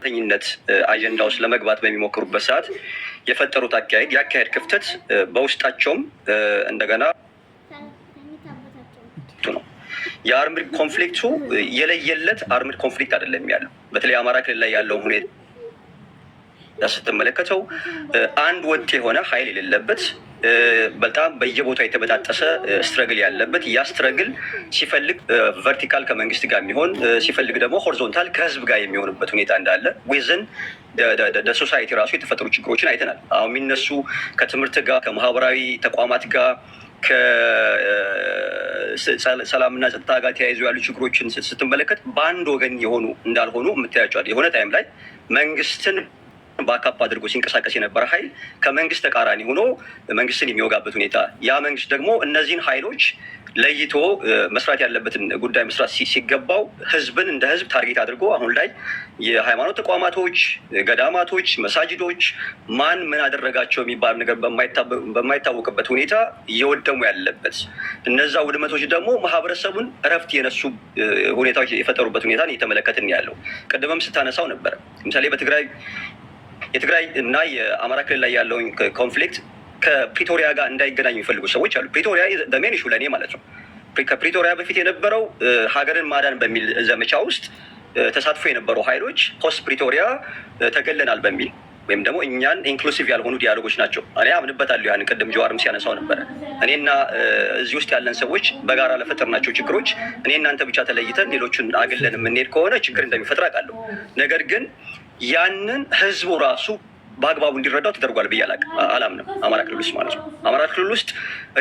ብሔርተኝነት አጀንዳ ውስጥ ለመግባት በሚሞክሩበት ሰዓት የፈጠሩት አካሄድ የአካሄድ ክፍተት በውስጣቸውም እንደገና ነው። የአርምድ ኮንፍሊክቱ የለየለት አርምድ ኮንፍሊክት አይደለም ያለው። በተለይ አማራ ክልል ላይ ያለው ሁኔታ ስትመለከተው አንድ ወጥ የሆነ ኃይል የሌለበት በጣም በየቦታው የተበጣጠሰ ስትረግል ያለበት ያ ስትረግል ሲፈልግ ቨርቲካል ከመንግስት ጋር የሚሆን ሲፈልግ ደግሞ ሆሪዞንታል ከህዝብ ጋር የሚሆንበት ሁኔታ እንዳለ ዊዝን ሶሳይቲ ራሱ የተፈጠሩ ችግሮችን አይተናል። አሁን የሚነሱ ከትምህርት ጋር ከማህበራዊ ተቋማት ጋር ከሰላምና ጸጥታ ጋር ተያይዞ ያሉ ችግሮችን ስትመለከት በአንድ ወገን የሆኑ እንዳልሆኑ የምታያቸዋል። የሆነ ታይም ላይ መንግስትን ባካፕ አድርጎ ሲንቀሳቀስ የነበረ ኃይል ከመንግስት ተቃራኒ ሆኖ መንግስትን የሚወጋበት ሁኔታ፣ ያ መንግስት ደግሞ እነዚህን ኃይሎች ለይቶ መስራት ያለበትን ጉዳይ መስራት ሲገባው ህዝብን እንደ ህዝብ ታርጌት አድርጎ አሁን ላይ የሃይማኖት ተቋማቶች፣ ገዳማቶች፣ መሳጅዶች ማን ምን አደረጋቸው የሚባል ነገር በማይታወቅበት ሁኔታ እየወደሙ ያለበት፣ እነዛ ውድመቶች ደግሞ ማህበረሰቡን እረፍት የነሱ ሁኔታዎች የፈጠሩበት ሁኔታ እየተመለከትን ያለው። ቅድምም ስታነሳው ነበረ። ለምሳሌ የትግራይ እና የአማራ ክልል ላይ ያለውን ኮንፍሊክት ከፕሪቶሪያ ጋር እንዳይገናኙ የሚፈልጉ ሰዎች አሉ። ፕሪቶሪያ በሜን ኢሹ ለእኔ ማለት ነው። ከፕሪቶሪያ በፊት የነበረው ሀገርን ማዳን በሚል ዘመቻ ውስጥ ተሳትፎ የነበሩ ኃይሎች ፖስት ፕሪቶሪያ ተገለናል በሚል ወይም ደግሞ እኛን ኢንክሉሲቭ ያልሆኑ ዲያሎጎች ናቸው። እኔ አምንበታለሁ። ያን ቅድም ጀዋርም ሲያነሳው ነበረ። እኔና እዚህ ውስጥ ያለን ሰዎች በጋራ ለፈጠርናቸው ችግሮች እኔ እናንተ ብቻ ተለይተን ሌሎችን አግለን የምንሄድ ከሆነ ችግር እንደሚፈጥር አውቃለሁ። ነገር ግን ያንን ህዝቡ ራሱ በአግባቡ እንዲረዳው ተደርጓል ብዬ አላምንም። አማራ ክልል ውስጥ ማለት ነው። አማራ ክልል ውስጥ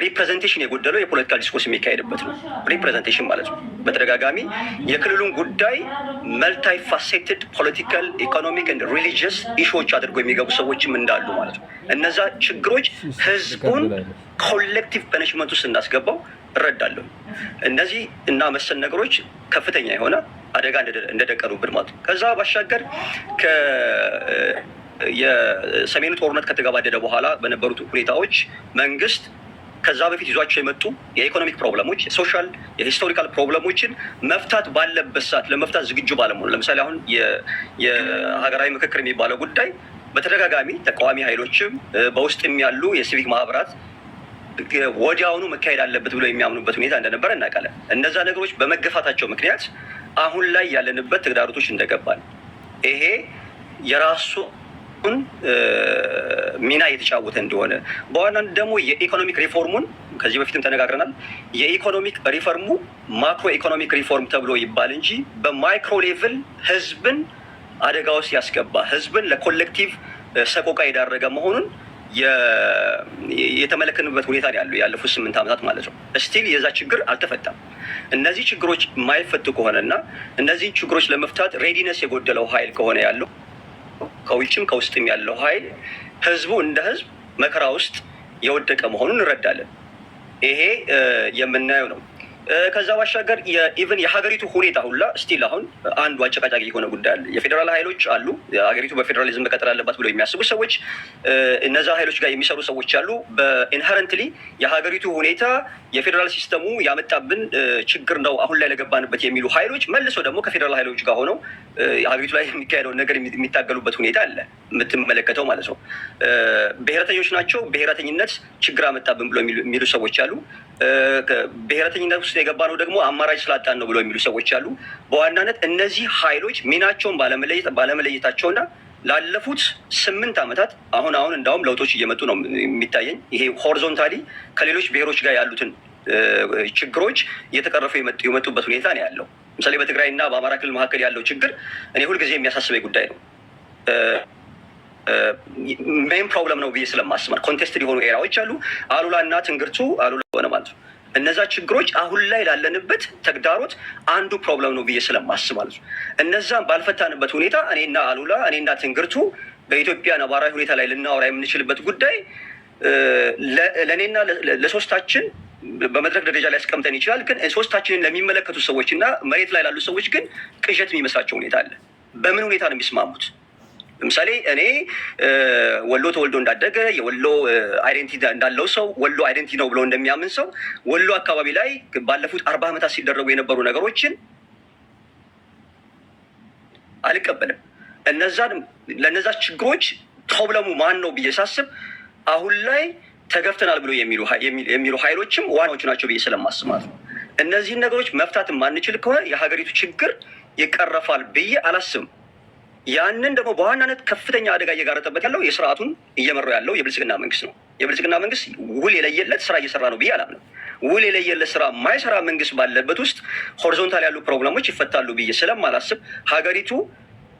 ሪፕሬዘንቴሽን የጎደለው የፖለቲካል ዲስኮርስ የሚካሄድበት ነው። ሪፕሬዘንቴሽን ማለት ነው። በተደጋጋሚ የክልሉን ጉዳይ መልታይ ፋሴትድ ፖለቲካል፣ ኢኮኖሚክ እና ሪሊጂየስ ኢሹዎች አድርጎ የሚገቡ ሰዎችም እንዳሉ ማለት ነው። እነዛ ችግሮች ህዝቡን ኮሌክቲቭ ፐኒሽመንት ውስጥ እንዳስገባው እረዳለሁ። እነዚህ እና መሰል ነገሮች ከፍተኛ የሆነ አደጋ እንደደቀኑብን ማለት ነው። ከዛ ባሻገር የሰሜኑ ጦርነት ከተገባደደ በኋላ በነበሩት ሁኔታዎች መንግስት ከዛ በፊት ይዟቸው የመጡ የኢኮኖሚክ ፕሮብለሞች፣ የሶሻል የሂስቶሪካል ፕሮብለሞችን መፍታት ባለበት ሰዓት ለመፍታት ዝግጁ ባለመሆኑ፣ ለምሳሌ አሁን የሀገራዊ ምክክር የሚባለው ጉዳይ በተደጋጋሚ ተቃዋሚ ኃይሎችም በውስጥም ያሉ የሲቪክ ማህበራት ወዲያውኑ መካሄድ አለበት ብለው የሚያምኑበት ሁኔታ እንደነበረ እናውቃለን። እነዛ ነገሮች በመገፋታቸው ምክንያት አሁን ላይ ያለንበት ተግዳሮቶች እንደገባል ይሄ የራሱ ሚና እየተጫወተ እንደሆነ በዋናነት ደግሞ የኢኮኖሚክ ሪፎርሙን ከዚህ በፊትም ተነጋግረናል። የኢኮኖሚክ ሪፎርሙ ማክሮ ኢኮኖሚክ ሪፎርም ተብሎ ይባል እንጂ በማይክሮ ሌቭል ህዝብን አደጋ ውስጥ ያስገባ፣ ህዝብን ለኮሌክቲቭ ሰቆቃ የዳረገ መሆኑን የተመለከትንበት ሁኔታ ያለው ያለፉት 8 ዓመታት ማለት ነው። ስቲል የዛ ችግር አልተፈታም። እነዚህ ችግሮች የማይፈቱ ከሆነና እነዚህ ችግሮች ለመፍታት ሬዲነስ የጎደለው ኃይል ከሆነ ያለው ከውጭም ከውስጥም ያለው ኃይል ህዝቡ እንደ ህዝብ መከራ ውስጥ የወደቀ መሆኑን እንረዳለን። ይሄ የምናየው ነው። ከዛ ባሻገር ኢቨን የሀገሪቱ ሁኔታ ሁላ ስቲል አሁን አንዱ አጨቃጫቂ የሆነ ጉዳይ አለ። የፌዴራል ኃይሎች አሉ። ሀገሪቱ በፌዴራሊዝም መቀጠል አለባት ብለው የሚያስቡ ሰዎች፣ እነዛ ኃይሎች ጋር የሚሰሩ ሰዎች አሉ። በኢንሄረንትሊ የሀገሪቱ ሁኔታ የፌዴራል ሲስተሙ ያመጣብን ችግር ነው አሁን ላይ ለገባንበት የሚሉ ኃይሎች መልሶ ደግሞ ከፌዴራል ኃይሎች ጋር ሆነው ሀገሪቱ ላይ የሚካሄደውን ነገር የሚታገሉበት ሁኔታ አለ፣ የምትመለከተው ማለት ነው። ብሔረተኞች ናቸው። ብሔረተኝነት ችግር አመጣብን ብለው የሚሉ ሰዎች አሉ። ብሔረተኝነት ውስጥ የገባ ነው ደግሞ አማራጭ ስላጣን ነው ብለው የሚሉ ሰዎች አሉ። በዋናነት እነዚህ ኃይሎች ሚናቸውን ባለመለየታቸውና ላለፉት 8 ዓመታት አሁን እንዳውም ለውጦች እየመጡ ነው የሚታየኝ። ይሄ ሆሪዞንታሊ ከሌሎች ብሔሮች ጋር ያሉትን ችግሮች እየተቀረፉ የመጡበት ሁኔታ ነው ያለው። ለምሳሌ በትግራይ እና በአማራ ክልል መካከል ያለው ችግር እኔ ሁልጊዜ የሚያሳስበኝ ጉዳይ ነው። ሜን ፕሮብለም ነው ብዬ ስለማስማር ኮንቴስትድ የሆኑ ኤራዎች አሉ። አሉላ እና ትንግርቱ አሉላ ሆነ ማለት ነው። እነዛ ችግሮች አሁን ላይ ላለንበት ተግዳሮት አንዱ ፕሮብለም ነው ብዬ ስለማስብ ማለት ነው። እነዛም ባልፈታንበት ሁኔታ እኔና አሉላ እኔና ትንግርቱ በኢትዮጵያ ነባራዊ ሁኔታ ላይ ልናወራ የምንችልበት ጉዳይ ለእኔና ለሶስታችን በመድረክ ደረጃ ላይ ያስቀምጠን ይችላል። ግን ሶስታችንን ለሚመለከቱ ሰዎች እና መሬት ላይ ላሉ ሰዎች ግን ቅዠት የሚመስላቸው ሁኔታ አለ። በምን ሁኔታ ነው የሚስማሙት? ለምሳሌ እኔ ወሎ ተወልዶ እንዳደገ የወሎ አይዴንቲቲ እንዳለው ሰው ወሎ አይዴንቲቲ ነው ብሎ እንደሚያምን ሰው ወሎ አካባቢ ላይ ባለፉት 40 ዓመታት ሲደረጉ የነበሩ ነገሮችን አልቀበልም። ለነዛ ችግሮች ፕሮብለሙ ማን ነው ብዬ ሳስብ አሁን ላይ ተገፍተናል ብሎ የሚሉ ኃይሎችም ዋናዎቹ ናቸው ብዬ ስለማስብ ማለት ነው። እነዚህን ነገሮች መፍታት የማንችል ከሆነ የሀገሪቱ ችግር ይቀረፋል ብዬ አላስብም። ያንን ደግሞ በዋናነት ከፍተኛ አደጋ እየጋረጠበት ያለው የስርዓቱን እየመራው ያለው የብልጽግና መንግስት ነው። የብልጽግና መንግስት ውል የለየለት ስራ እየሰራ ነው ብዬ አላምንም። ውል የለየለት ስራ የማይሰራ መንግስት ባለበት ውስጥ ሆሪዞንታል ያሉ ፕሮብለሞች ይፈታሉ ብዬ ስለማላስብ ሀገሪቱ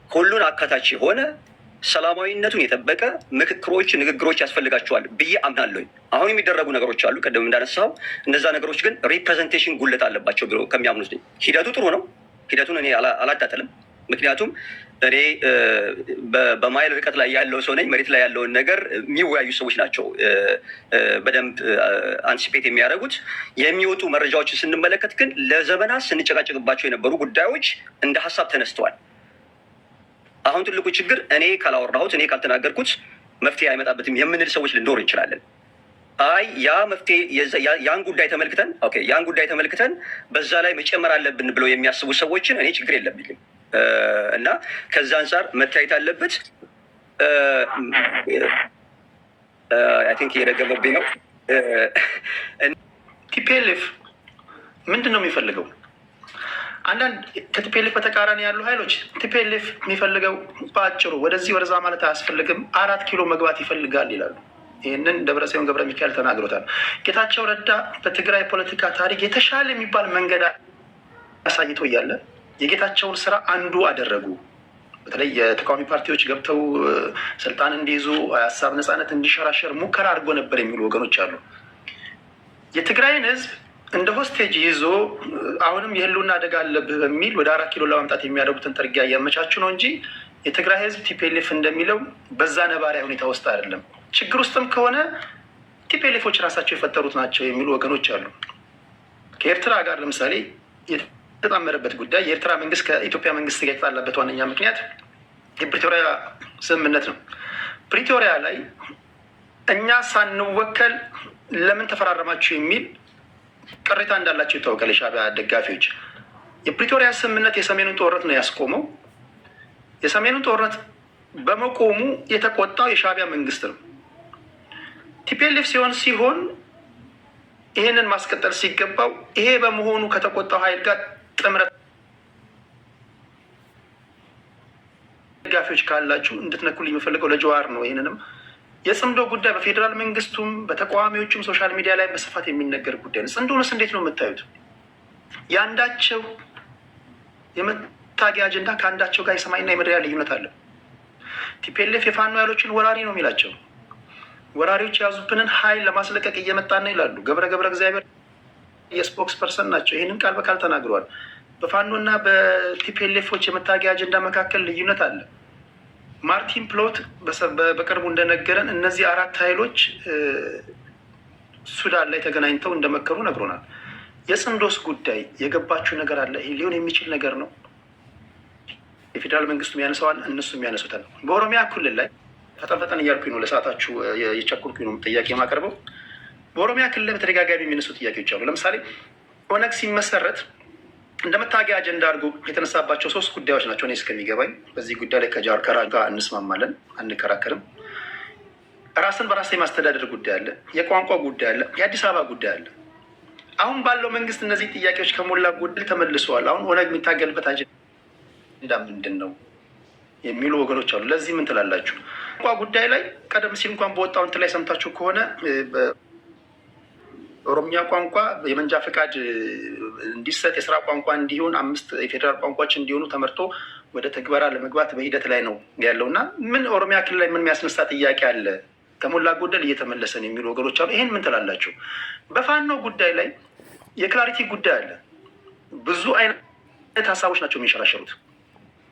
ሁሉን አካታች የሆነ ሰላማዊነቱን የጠበቀ ምክክሮች፣ ንግግሮች ያስፈልጋቸዋል ብዬ አምናለሁኝ። አሁን የሚደረጉ ነገሮች አሉ፣ ቅድም እንዳነሳው እነዛ ነገሮች ግን ሪፕሬዘንቴሽን ጉለት አለባቸው ብሎ ከሚያምኑት ሂደቱ ጥሩ ነው። ሂደቱን እኔ አላጣጥልም። ምክንያቱም እኔ በማይል ርቀት ላይ ያለው ሰው ነኝ። መሬት ላይ ያለውን ነገር የሚወያዩ ሰዎች ናቸው በደንብ አንቲሲፔት የሚያደርጉት። የሚወጡ መረጃዎችን ስንመለከት ግን ለዘመናት ስንጨቃጨቅባቸው የነበሩ ጉዳዮች እንደ ሀሳብ ተነስተዋል። አሁን ትልቁ ችግር እኔ ካላወራሁት፣ እኔ ካልተናገርኩት መፍትሄ አይመጣበትም የምንል ሰዎች ልንኖር እንችላለን። አይ ያ መፍትሄ ያን ጉዳይ ተመልክተን በዛ ላይ መጨመር አለብን ብለው የሚያስቡ ሰዎችን እኔ ችግር የለብኝም እና ከዛ አንጻር መታየት አለበት። አይ ቲንክ እየደገመብኝ ነው። ቲፒኤልኤፍ ምንድን ነው የሚፈልገው? አንዳንድ ከቲፒኤልኤፍ በተቃራኒ ያሉ ኃይሎች ቲፒኤልኤፍ የሚፈልገው በአጭሩ ወደዚህ ወደዛ ማለት አያስፈልግም፣ 4 ኪሎ መግባት ይፈልጋል ይላሉ። ይህንን ደብረጽዮን ገብረ ሚካኤል ተናግሮታል። ጌታቸው ረዳ በትግራይ ፖለቲካ ታሪክ የተሻለ የሚባል መንገድ አሳይቶ እያለ የጌታቸውን ስራ አንዱ አደረጉ። በተለይ የተቃዋሚ ፓርቲዎች ገብተው ስልጣን እንዲይዙ፣ ሀሳብ ነፃነት እንዲሸራሸር ሙከራ አድርጎ ነበር የሚሉ ወገኖች አሉ። የትግራይን ህዝብ እንደ ሆስቴጅ ይዞ አሁንም የህልውና አደጋ አለብህ በሚል ወደ 4 ኪሎ ለማምጣት የሚያደርጉትን ጥርጊያ እያመቻቹ ነው እንጂ የትግራይ ህዝብ ቲፒኤልኤፍ እንደሚለው በዛ ነባሪያ ሁኔታ ውስጥ አይደለም። ችግር ውስጥም ከሆነ ቲፒኤልኤፎች ራሳቸው የፈጠሩት ናቸው የሚሉ ወገኖች አሉ። ከኤርትራ ጋር ለምሳሌ የተጣመረበት ጉዳይ የኤርትራ መንግስት ከኢትዮጵያ መንግስት ጋር የተጣላበት ዋነኛ ምክንያት የፕሪቶሪያ ስምምነት ነው። ፕሪቶሪያ ላይ እኛ ሳንወከል ለምን ተፈራረማችሁ የሚል ቅሬታ እንዳላቸው ይታወቃል። የሻዕቢያ ደጋፊዎች የፕሪቶሪያ ስምምነት የሰሜኑን ጦርነት ነው ያስቆመው። የሰሜኑን ጦርነት በመቆሙ የተቆጣው የሻዕቢያ መንግስት ነው። ቲፒኤልኤፍ ሲሆን ይህንን ማስቀጠል ሲገባው ይሄ በመሆኑ ከተቆጣው ኃይል ጋር ጥምረት ደጋፊዎች ካላችሁ እንድትነኩል የሚፈልገው ለጀዋር ነው። ይህንንም የጽምዶ ጉዳይ በፌዴራል መንግስቱም በተቃዋሚዎቹም ሶሻል ሚዲያ ላይ በስፋት የሚነገር ጉዳይ ነው። ጽምዶንስ እንዴት ነው የምታዩት? የአንዳቸው የመታገያ አጀንዳ ከአንዳቸው ጋር የሰማይና የምድር ልዩነት አለ። ቲፒኤልኤፍ የፋኖ ኃይሎችን ወራሪ ነው የሚላቸው። ወራሪዎች የያዙብንን ኃይል ለማስለቀቅ እየመጣን ነው ይላሉ። ገብረ እግዚአብሔር የስፖክስ ፐርሰን ናቸው። ይህንን ቃል በቃል ተናግረዋል። በፋኖና በቲፒኤልኤፎች የመታገያ አጀንዳ መካከል ልዩነት አለ። ማርቲን ፕሎት በቅርቡ እንደነገረን እነዚህ 4 ኃይሎች ሱዳን ላይ ተገናኝተው እንደመከሩ ነግሮናል። የጽምዶስ ጉዳይ የገባችው ነገር አለ? ይህ ሊሆን የሚችል ነገር ነው። የፌዴራል መንግስቱም ያነሰዋል፣ እነሱም ያነሱታል። በኦሮሚያ ክልል ላይ ፈጠን እያልኩኝ ነው፣ ለሰዓታችሁ የቸኮልኩኝ ነው ጥያቄ የማቀርበው። በኦሮሚያ ክልል ላይ በተደጋጋሚ የሚነሱ ጥያቄዎች አሉ። ለምሳሌ ኦነግ ሲመሰረት እንደ መታገያ አጀንዳ አድርጎ የተነሳባቸው 3 ጉዳዮች ናቸው። እኔ እስከሚገባኝ በዚህ ጉዳይ ላይ ከጃዋር ጋር እንስማማለን፣ አንከራከርም። ራስን በራስ የማስተዳደር ጉዳይ አለ፣ የቋንቋ ጉዳይ አለ፣ የአዲስ አበባ ጉዳይ አለ። አሁን ባለው መንግስት እነዚህ ጥያቄዎች ከሞላ ጎደል ተመልሰዋል። አሁን ኦነግ የሚታገልበት አጀንዳ ምንድን ነው የሚሉ ወገኖች አሉ። ለዚህ ምን ትላላችሁ? ቋንቋ ጉዳይ ላይ ቀደም ሲል እንኳን በወጣው እንትን ላይ ሰምታችሁ ከሆነ ኦሮምኛ ቋንቋ የመንጃ ፈቃድ እንዲሰጥ የስራ ቋንቋ እንዲሆን 5 የፌዴራል ቋንቋዎች እንዲሆኑ ተመርጦ ወደ ተግበራ ለመግባት በሂደት ላይ ነው ያለው እና ምን ኦሮሚያ ክልል ላይ ምን የሚያስነሳ ጥያቄ አለ? ከሞላ ጎደል እየተመለሰን የሚሉ ወገኖች አሉ። ይህን ምን ትላላችሁ? በፋኖ ጉዳይ ላይ የክላሪቲ ጉዳይ አለ። ብዙ አይነት ሀሳቦች ናቸው የሚንሸራሸሩት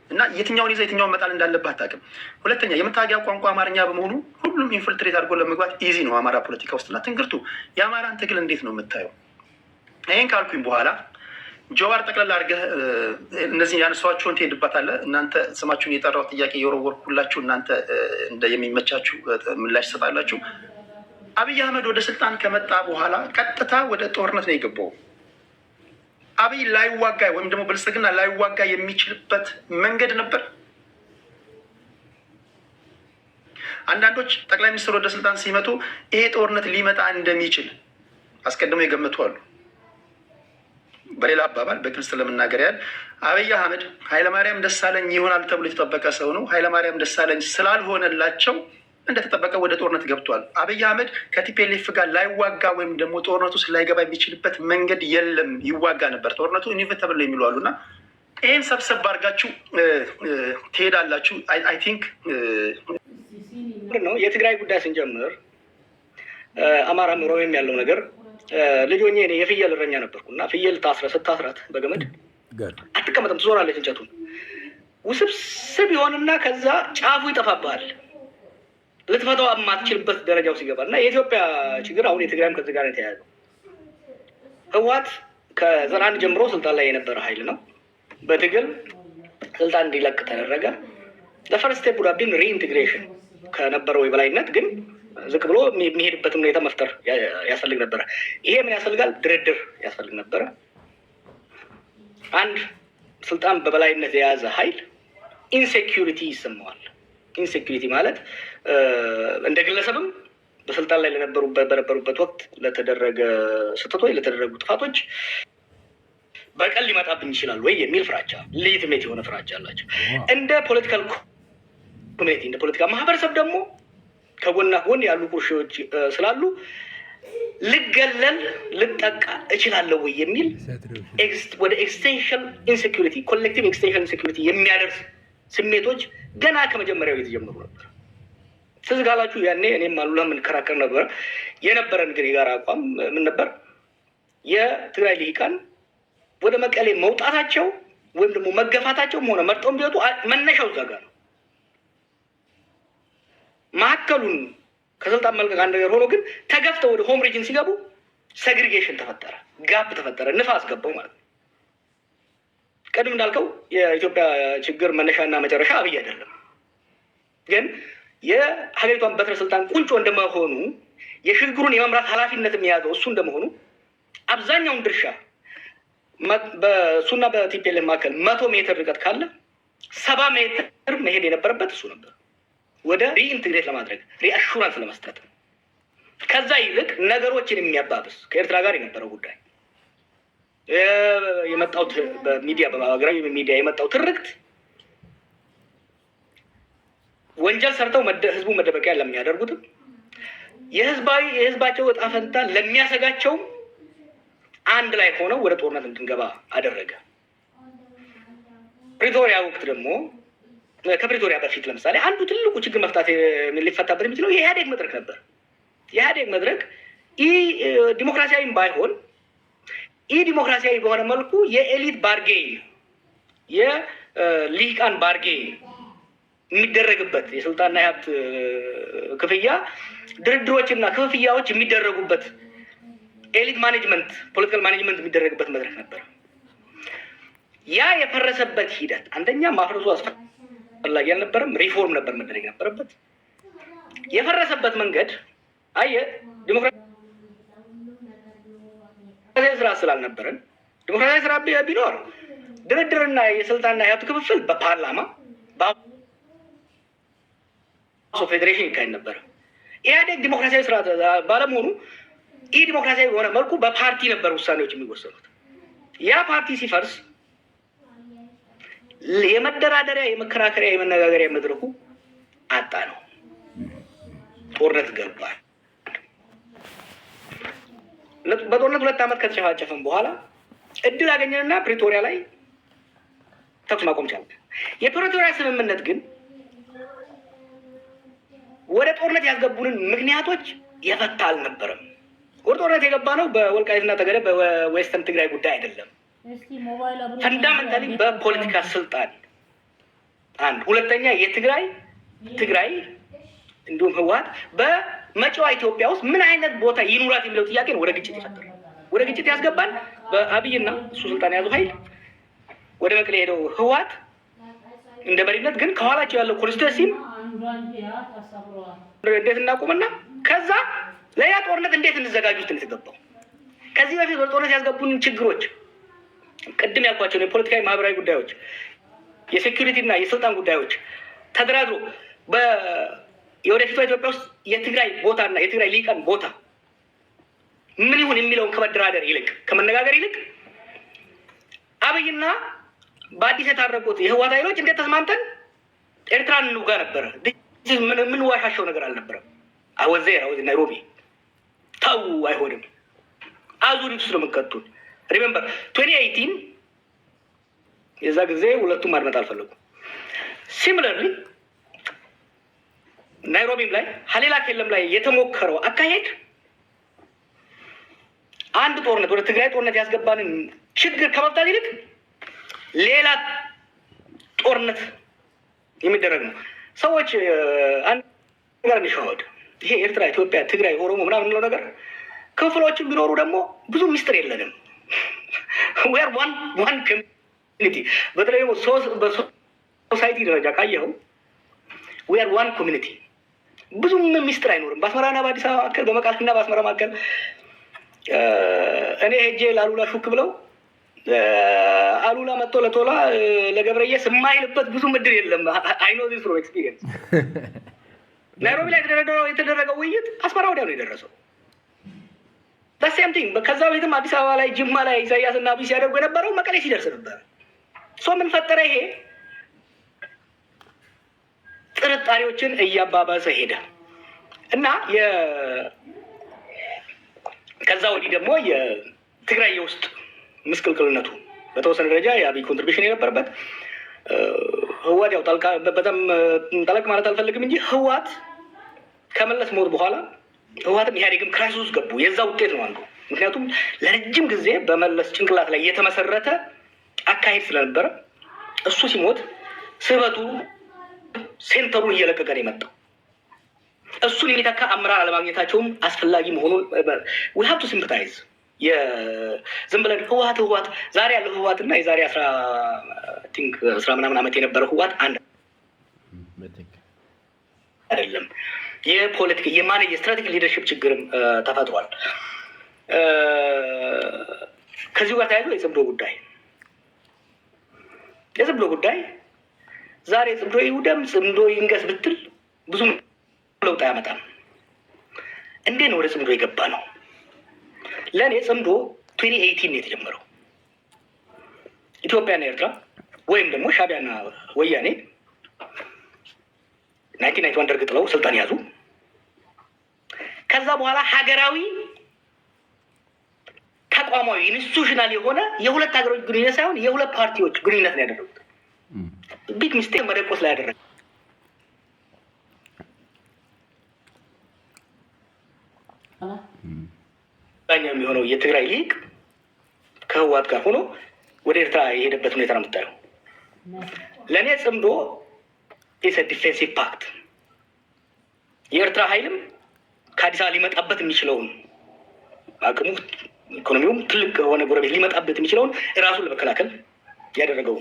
እና የትኛውን ይዘህ የትኛውን መጣል እንዳለብህ አታውቅም። ሁለተኛ የመታገያ ቋንቋ አማርኛ በመሆኑ ሁሉም ኢንፍልትሬት አድርጎ ለመግባት ኢዚ ነው አማራ ፖለቲካ ውስጥና ትንግርቱ የአማራን ትግል እንዴት ነው የምታየው? ይህን ካልኩኝ በኋላ ጀዋር ጠቅላላ አድርገህ እነዚህ ያነሷቸውን ትሄድባታለህ። እናንተ ስማችሁን የጠራው ጥያቄ የወረወርኩላችሁ እናንተ እንደ የሚመቻችሁ ምላሽ ትሰጣላችሁ። አብይ አህመድ ወደ ስልጣን ከመጣ በኋላ ቀጥታ ወደ ጦርነት ነው የገባው። አብይ ላይዋጋ ወይም ደግሞ ብልጽግና ላይዋጋ የሚችልበት መንገድ ነበር። አንዳንዶች ጠቅላይ ሚኒስትር ወደ ስልጣን ሲመጡ ይሄ ጦርነት ሊመጣ እንደሚችል አስቀድመው የገመቱ አሉ። በሌላ አባባል በግልጽ ለመናገር ያህል አብይ አህመድ ኃይለማርያም ደሳለኝ ይሆናል ተብሎ የተጠበቀ ሰው ነው። ኃይለማርያም ደሳለኝ ስላልሆነላቸው እንደተጠበቀ ወደ ጦርነት ገብቷል። አብይ አህመድ ከቲፒኤልኤፍ ጋር ላይዋጋ ወይም ደግሞ ጦርነቱ ውስጥ ላይገባ የሚችልበት መንገድ የለም። ይዋጋ ነበር። ጦርነቱ ኢኒቪተብል የሚሉ አሉ እና ይህን ሰብሰብ አድርጋችሁ ትሄዳላችሁ። አይ ቲንክ ነው የትግራይ ጉዳይ ስንጀምር አማራ ኦሮሚያም ያለው ነገር ልጅ ሆኜ እኔ የፍየል እረኛ ነበርኩ እና ፍየል ስታስራት በገመድ አትቀመጥም፣ ትዞራለች እንጨቱን። ውስብስብ ይሆንና ከዛ ጫፉ ይጠፋብሃል፣ ልትፈታው የማትችልበት ደረጃው ሲገባል እና የኢትዮጵያ ችግር አሁን የትግራይም ከዚህ ጋር የተያያዘው ህወሓት ከ91 ጀምሮ ስልጣን ላይ የነበረ ኃይል ነው። በትግል ስልጣን እንዲለቅ ተደረገ። ለፈርስት ስቴፕ ውድ ሃቭ ቢን ሪኢንቴግሬሽን ከነበረው የበላይነት ግን ዝቅ ብሎ የሚሄድበትን ሁኔታ መፍጠር ያስፈልግ ነበረ። ይሄ ምን ያስፈልጋል? ድርድር ያስፈልግ ነበረ። አንድ ስልጣን በበላይነት የያዘ ኃይል ኢንሴኪሪቲ ይሰማዋል። ኢንሴኪሪቲ ማለት እንደ ግለሰብም በስልጣን ላይ በነበሩበት ወቅት ለተደረገ ስህተቶች፣ ለተደረጉ ጥፋቶች በቀል ሊመጣብኝ ይችላል ወይ የሚል ፍራቻ፣ ሌጂቲሜት የሆነ ፍራቻ አላቸው። እንደ ፖለቲካል ኮሚኒቲ፣ እንደ ፖለቲካ ማህበረሰብ ደግሞ ከጎና ጎን ያሉ ቁርሾች ስላሉ ልገለል ልጠቃ እችላለሁ ወይ የሚል ወደ ኤክስቴንሽን ኢንሴኪሪቲ፣ ኮሌክቲቭ ኤክስቴንሽን ኢንሴኪሪቲ የሚያደርስ ስሜቶች ገና ከመጀመሪያው የተጀመሩ ነበር። ትዝ ካላችሁ ያኔ እኔም አሉላ የምንከራከር ነበር። የነበረን ግን የጋራ አቋም ምን ነበር? የትግራይ ልሂቃን ወደ መቀሌ መውጣታቸው ወይም ደግሞ መገፋታቸውም ሆነ መርጠውም ቢወጡ መነሻው እዛ ጋር ነው። ማዕከሉን ከስልጣን መልቀቅ አንድ ነገር ሆኖ ግን ተገፍተው ወደ ሆም ሪጅን ሲገቡ ሴግሪጌሽን ተፈጠረ፣ ጋፕ ተፈጠረ፣ ንፋስ ገባው ማለት ነው። ቀድም እንዳልከው የኢትዮጵያ ችግር መነሻና መጨረሻ አብይ አይደለም። ግን የሀገሪቷን በትረ ስልጣን ቁንጮ እንደመሆኑ የሽግግሩን የመምራት ኃላፊነት የሚያዘው እሱ እንደመሆኑ አብዛኛውን ድርሻ በእሱና በቲፒኤልኤፍ መካከል 100 ሜትር ርቀት ካለ 70 ሜትር መሄድ የነበረበት እሱ ነበር፣ ወደ ሪኢንትግሬት ለማድረግ ሪአሹራንስ ለመስጠት። ከዛ ይልቅ ነገሮችን የሚያባብስ ከኤርትራ ጋር የነበረው ጉዳይ የመጣው በሚዲያ በሀገራዊ ሚዲያ የመጣው ትርክት ወንጀል ሰርተው ህዝቡ መደበቂያ ለሚያደርጉትም የህዝባቸው እጣ ፈንታ ለሚያሰጋቸውም አንድ ላይ ሆነው ወደ ጦርነት እንድንገባ አደረገ። ፕሪቶሪያ ወቅት ደግሞ ከፕሪቶሪያ በፊት ለምሳሌ አንዱ ትልቁ ችግር መፍታት ሊፈታበት የሚችለው የኢህአዴግ መድረክ ነበር። የኢህአዴግ መድረክ ዲሞክራሲያዊም ባይሆን ዲሞክራሲያዊ በሆነ መልኩ የኤሊት ባርጌን፣ የሊቃን ባርጌን የሚደረግበት የስልጣንና የሀብት ክፍያ ድርድሮችና ክፍያዎች የሚደረጉበት ኤሊት ማኔጅመንት፣ ፖለቲካል ማኔጅመንት የሚደረግበት መድረክ ነበር። ያ የፈረሰበት ሂደት አንደኛ ማፍረሱ አስፈላጊ አልነበረም፣ ሪፎርም ነበር መደረግ ነበረበት። የፈረሰበት መንገድ ዲሞክራሲያዊ ስራ ስላልነበረን፣ ዲሞክራሲያዊ ስራ ቢኖር ድርድርና የስልጣንና የሀብት ክፍፍል በፓርላማ ፌዴሬሽን ይካሄድ ነበር። ኢህአዴግ ዲሞክራሲያዊ ስርዓት ባለመሆኑ ዲሞክራሲያዊ በሆነ መልኩ በፓርቲ ነበር ውሳኔዎች የሚወሰኑት። ያ ፓርቲ ሲፈርስ የመደራደሪያ፣ የመከራከሪያ፣ የመነጋገሪያ መድረኩ አጣ ነው። ጦርነት ገባል። በጦርነት 2 ዓመት ከተጨፋጨፈን በኋላ እድል አገኘንና ፕሪቶሪያ ላይ ተኩስ ማቆም ቻለ። የፕሪቶሪያ ስምምነት ግን ወደ ጦርነት ያስገቡንን ምክንያቶች የፈታ አልነበረም። ወደ ጦርነት የገባ ነው በወልቃይትና ጠገዴ በዌስተርን ትግራይ ጉዳይ አይደለም። ፈንዳመንታሊ በፖለቲካ ስልጣን አንድ፣ ሁለተኛ የትግራይ እንዲሁም ህወሓት በመጪዋ ኢትዮጵያ ውስጥ ምን አይነት ቦታ ይኑራት የሚለው ጥያቄ ነው ወደ ግጭት ይፈጠራል። ወደ ግጭት ያስገባል። በአብይና እሱ ስልጣን የያዙ ኃይል ወደ መቀሌ ሄደው ህወሓት እንደ መሪነት ግን ከኋላቸው ያለው ኮንስቲቱንሲም እንዴት እናቁምና ከዛ ለያ ጦርነት እንዴት እንዘጋጁት የተገባው። ከዚህ በፊት ወደ ጦርነት ያስገቡን ችግሮች ቅድም ያልኳቸው የፖለቲካዊ ማህበራዊ ጉዳዮች፣ የሴኩሪቲ እና የስልጣን ጉዳዮች ተደራድሮ የወደፊቷ ኢትዮጵያ ውስጥ የትግራይ ቦታና የትግራይ ሊቃን ቦታ ምን ይሁን የሚለውን ከመደራደር ይልቅ ከመነጋገር ይልቅ አብይና በአዲስ የታረቁት የህወሓት ኃይሎች እንዴት ተስማምተን ኤርትራን እንውጋ ነበረ። ምን ዋሻቸው ነገር አልነበረም። አወዘራ ናይሮቢ ታው አይሆንም። አዙሪት ውስጥ ነው የምንከቱን። ሪሜምበር 2018 የዛ ጊዜ ሁለቱም ማድመጥ አልፈለጉም። ሲሚለርሊ ናይሮቢም ላይ ሀሌላ ኬለም ላይ የተሞከረው አካሄድ አንድ ጦርነት ወደ ትግራይ ጦርነት ያስገባንን ችግር ከመፍታት ይልቅ ሌላ ጦርነት የሚደረግ ነው። ሰዎች አንድ ነገር እንሸወድ። ይሄ ኤርትራ፣ ኢትዮጵያ፣ ትግራይ፣ ኦሮሞ ምናምን የምንለው ነገር ክፍሎችን ቢኖሩ ደግሞ ብዙ ሚስጥር የለንም። ዌር ዋን ኮሚኒቲ። በተለይ ደግሞ በሶሳይቲ ደረጃ ካየኸው ዌር ዋን ኮሚኒቲ ብዙም ሚስጥር አይኖርም። በአስመራና በአዲስ አበባ መካከል፣ በመቀሌና በአስመራ መካከል እኔ ሄጄ ለአሉላ ሹክ ብለው አሉላ መጥቶ ለቶላ ለገብረየስ የማይልበት ብዙ ምድር የለም። አይኖ ዚስ ፍሮም ኤክስፒሪየንስ። ናይሮቢ ላይ የተደረገው ውይይት አስመራ ወዲያ ነው የደረሰው። በሴም ቲንግ ከዛ በፊትም አዲስ አበባ ላይ፣ ጅማ ላይ ኢሳያስ እና አብይ ሲያደርጉ የነበረው መቀሌ ሲደርስ ነበር። ምን ፈጠረ? ይሄ ጥርጣሬዎችን እያባባሰ ሄደ እና ከዛ ወዲህ ደግሞ የትግራይ የውስጥ ምስቅልቅልነቱ በተወሰነ ደረጃ የአብይ ኮንትሪቢሽን የነበረበት ህወሓት ያው በጣም ጠለቅ ማለት አልፈልግም እንጂ ህወሓት ከመለስ ሞት በኋላ ህወሓትም ኢህአዴግም ክራይሲስ ውስጥ ገቡ። የዛ ውጤት ነው አንዱ። ምክንያቱም ለረጅም ጊዜ በመለስ ጭንቅላት ላይ የተመሰረተ አካሄድ ስለነበረ እሱ ሲሞት ስበቱ ሴንተሩን እየለቀቀ ነው የመጣው። እሱን የሚተካ አመራር አለማግኘታቸውም አስፈላጊ መሆኑን we have to sympathize። ዝም ብለን ህወሓት ዛሬ ያለው ህወሓት እና የዛሬ 10 ምናምን ዓመት የነበረው ህወሓት አንድ አይደለም። የፖለቲካ የስትራቴጂክ ሊደርሽፕ ችግርም ተፈጥሯል። ከዚሁ ጋር ተያይዞ የጽምዶ ጉዳይ ዛሬ ጽምዶ ይውደም ጽምዶ ይንገስ ብትል ብዙም ለውጥ አያመጣም። እንዴት ነው ወደ ጽምዶ የገባ ነው? ለእኔ ጽምዶ 2018 ነው የተጀመረው። ኢትዮጵያና ኤርትራ ወይም ደግሞ ሻዕቢያና ወያኔ 1991 ደርግ ጥለው ስልጣን ያዙ። ከዛ በኋላ ሀገራዊ ተቋማዊ ኢንስቲቱሽናል የሆነ የሁለት ሀገሮች ግንኙነት ሳይሆን የሁለት ፓርቲዎች ግንኙነት ነው ያደረጉት። ቢግ ሚስቴክ መደቆስ ላይ ያደረገ ዳኛ የሚሆነው የትግራይ ሊግ ከህወሓት ጋር ሆኖ ወደ ኤርትራ የሄደበት ሁኔታ ነው የምታየው። ለእኔ ጽምዶ ኢስ ዲፌንሲቭ ፓክት። የኤርትራ ኃይልም ከአዲስ አበባ ሊመጣበት የሚችለውን አቅሙ ኢኮኖሚውም ትልቅ ከሆነ ጎረቤት ሊመጣበት የሚችለውን እራሱን ለመከላከል ያደረገው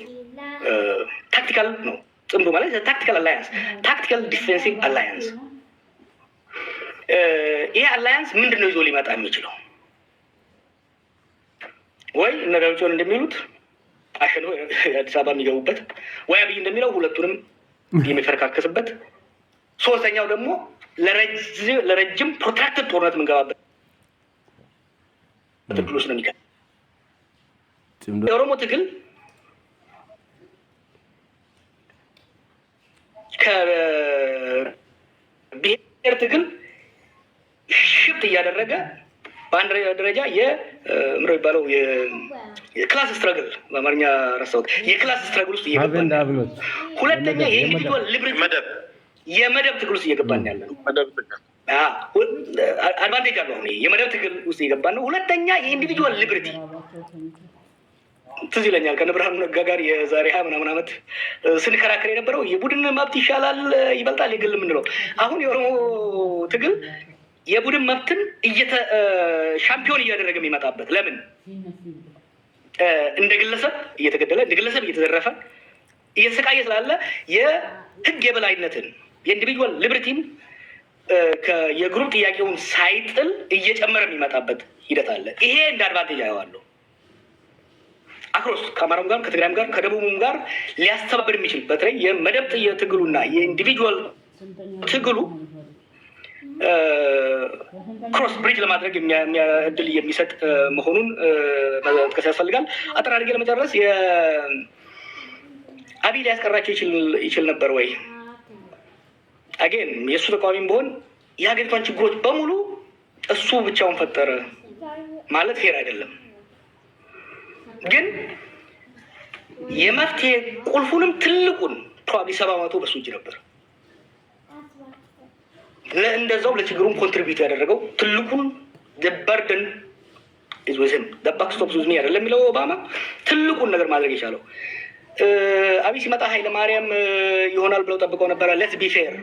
ታክቲካል ነው። ጽምዶ ማለት ታክቲካል አላያንስ፣ ታክቲካል ዲፌንሲቭ አላያንስ። ይሄ አላያንስ ምንድን ነው ይዞ ሊመጣ የሚችለው? ወይ እነ ደብረጽዮን እንደሚሉት አሸንፎ አዲስ አበባ የሚገቡበት፣ ወይ አብይ እንደሚለው ሁለቱንም የሚፈረካከስበት፣ ሶስተኛው ደግሞ ለረጅም ፕሮትራክትድ ጦርነት የምንገባበት ትግል ውስጥ ነው የሚገባ። የኦሮሞ ትግል ከብሔር ትግል ሽፍት እያደረገ በአንድ ደረጃ ምንድነው የሚባለው የክላስ ስትራግል፣ በአማርኛ ረሳሁት፣ የክላስ ስትራግል ውስጥ እየገባን፣ ሁለተኛ የኢንዲቪጁዋል ሊብሬቲ የመደብ ትግል ውስጥ እየገባን ያለ ነው። አድቫንቴጅ አለው። አሁን የመደብ ትግል ውስጥ እየገባን ነው። ሁለተኛ የኢንዲቪጁዋል ሊብሬቲ ትዝ ይለኛል ከነብርሃኑ ነጋ ጋር የዛሬ 20 ምናምን ዓመት ስንከራከር የነበረው የቡድን መብት ይሻላል ይበልጣል የግል የምንለው። አሁን የኦሮሞ ትግል የቡድን መብትን ሻምፒዮን እያደረገ የሚመጣበት፣ ለምን እንደ ግለሰብ እየተገደለ እንደ ግለሰብ እየተዘረፈ እየተሰቃየ ስላለ የህግ የበላይነትን የኢንዲቪጁዋል ሊብሪቲን የግሩፕ ጥያቄውን ሳይጥል እየጨመረ የሚመጣበት ሂደት አለ። ይሄ እንደ አድቫንቴጅ አየዋለሁ። አክሮስ ከአማራም ጋር ከትግራይም ጋር ከደቡብም ጋር ሊያስተባብር የሚችል በተለይ የመደብ ትግሉና የኢንዲቪጁዋል ትግሉ ክሮስ ብሪጅ ለማድረግ እድል የሚሰጥ መሆኑን መጥቀስ ያስፈልጋል። አጠር አድርጌ ለመጨረስ አብይ ሊያስቀራቸው ይችል ነበር ወይ? አጌን የእሱ ተቃዋሚም ቢሆን የሀገሪቷን ችግሮች በሙሉ እሱ ብቻውን ፈጠረ ማለት ፌር አይደለም። ግን የመፍትሄ ቁልፉንም ትልቁን ፕሮባብሊ 70% በሱ እጅ ነበር። እንደዛው ለችግሩን ኮንትሪቢዩት ያደረገው ትልቁን በርደን ይዞዝም ደባክስቶፕ ዙዝኒ አይደለም የሚለው ኦባማ ትልቁን ነገር ማድረግ የቻለው አብይ ሲመጣ ኃይለ ማርያም ይሆናል ብለው ጠብቀው ነበረ። ሌትስ ቢ ፌር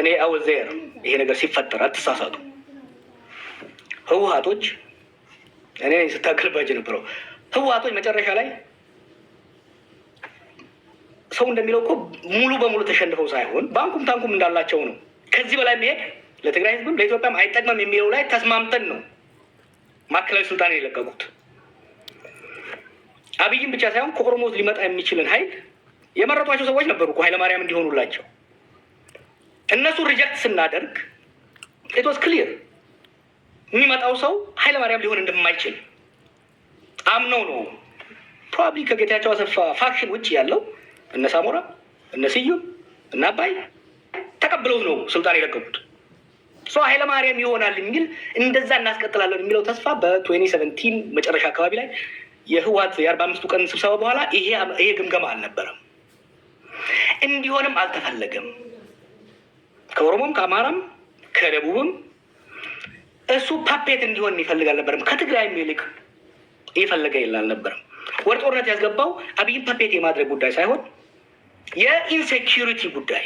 እኔ አወዝ ዜር ይሄ ነገር ሲፈጠር አትሳሳቱ። ህወሓቶች እኔ ስታገልባቸው ነበረው ህወሓቶች መጨረሻ ላይ ሰው እንደሚለው እኮ ሙሉ በሙሉ ተሸንፈው ሳይሆን ባንኩም ታንኩም እንዳላቸው ነው። ከዚህ በላይ መሄድ ለትግራይ ህዝብም ለኢትዮጵያም አይጠቅምም የሚለው ላይ ተስማምተን ነው ማዕከላዊ ስልጣን የለቀቁት። አብይም ብቻ ሳይሆን ከኦሮሞ ሊመጣ የሚችልን ኃይል የመረጧቸው ሰዎች ነበሩ እኮ ኃይለማርያም እንዲሆኑላቸው። እነሱ ሪጀክት ስናደርግ ኢት ዋዝ ክሊር የሚመጣው ሰው ኃይለማርያም ሊሆን እንደማይችል አምነው ነው። ፕሮባብሊ ከጌታቸው አሰፋ ፋክሽን ውጭ ያለው እነ ሳሞራ እነ ስዩም እና አባይ ተቀብለው ነው ስልጣን የለቀቁት። ሰው ኃይለማርያም ይሆናል የሚል እንደዛ እናስቀጥላለን የሚለው ተስፋ በ2017 መጨረሻ አካባቢ ላይ የህወሓት የ45 ቀን ስብሰባ በኋላ ይሄ ግምገማ አልነበረም። እንዲሆንም አልተፈለገም። ከኦሮሞም ከአማራም ከደቡብም እሱ ፓፔት እንዲሆን ይፈልግ አልነበረም። ከትግራይም ይልቅ ይፈልገ ይል አልነበረም። ወደ ጦርነት ያስገባው አብይን ፓፔት የማድረግ ጉዳይ ሳይሆን የኢንሴኪሪቲ ጉዳይ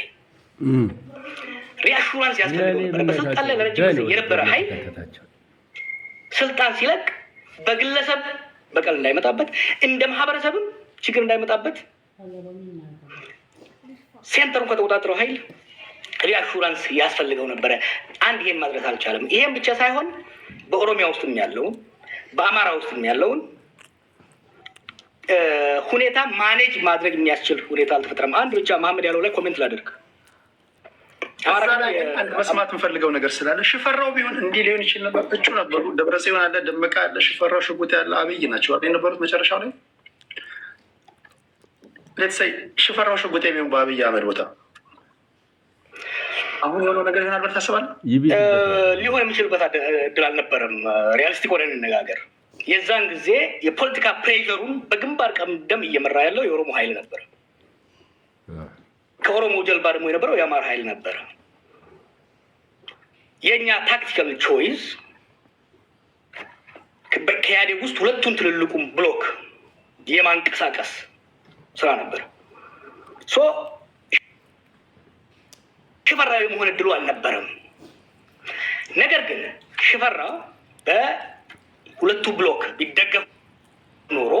ሪአሹራንስ ያስፈልገው ነበር። በስልጣን ላይ ለረጅም ጊዜ የነበረ ኃይል ስልጣን ሲለቅ በግለሰብ በቀል እንዳይመጣበት እንደ ማህበረሰብም ችግር እንዳይመጣበት ሴንተሩን ከተቆጣጠረው ኃይል ሪአሹራንስ ያስፈልገው ነበረ። አንድ ይሄን ማድረስ አልቻለም። ይሄን ብቻ ሳይሆን በኦሮሚያ ውስጥም ያለውን በአማራ ውስጥም ያለውን ሁኔታ ማኔጅ ማድረግ የሚያስችል ሁኔታ አልተፈጠረም። አንድ ብቻ መሐመድ ያለው ላይ ኮሜንት ላደርግ። መስማት የምፈልገው ነገር ስላለ ሽፈራው ቢሆን እንዲህ ሊሆን ይችል ነበር። እጩ ነበሩ። ደብረጽዮን አለ፣ ደመቀ አለ፣ ሽፈራው፣ ሽጉጤ ያለ፣ አብይ ናቸው የነበሩት መጨረሻው ላይ። ሌትሳይ ሽፈራው ሽጉጤ ቢሆን በአብይ አህመድ ቦታ አሁን የሆነው ነገር ይሆናል ብለህ ታስባለህ? ሊሆን የሚችልበት እድል አልነበረም። ሪያሊስቲክ ሆነን እንነጋገር። የዛን ጊዜ የፖለቲካ ፕሬዠሩን በግንባር ቀደም እየመራ ያለው የኦሮሞ ኃይል ነበረ። ከኦሮሞ ጀልባ ደግሞ የነበረው የአማራ ኃይል ነበረ። የእኛ ታክቲካል ቾይስ ከኢህአዴግ ውስጥ ሁለቱን ትልልቁም ብሎክ የማንቀሳቀስ ስራ ነበር። ሽፈራው የመሆን እድሉ አልነበረም። ነገር ግን ሽፈራ በሁለቱ ብሎክ ቢደገፍ ኖሮ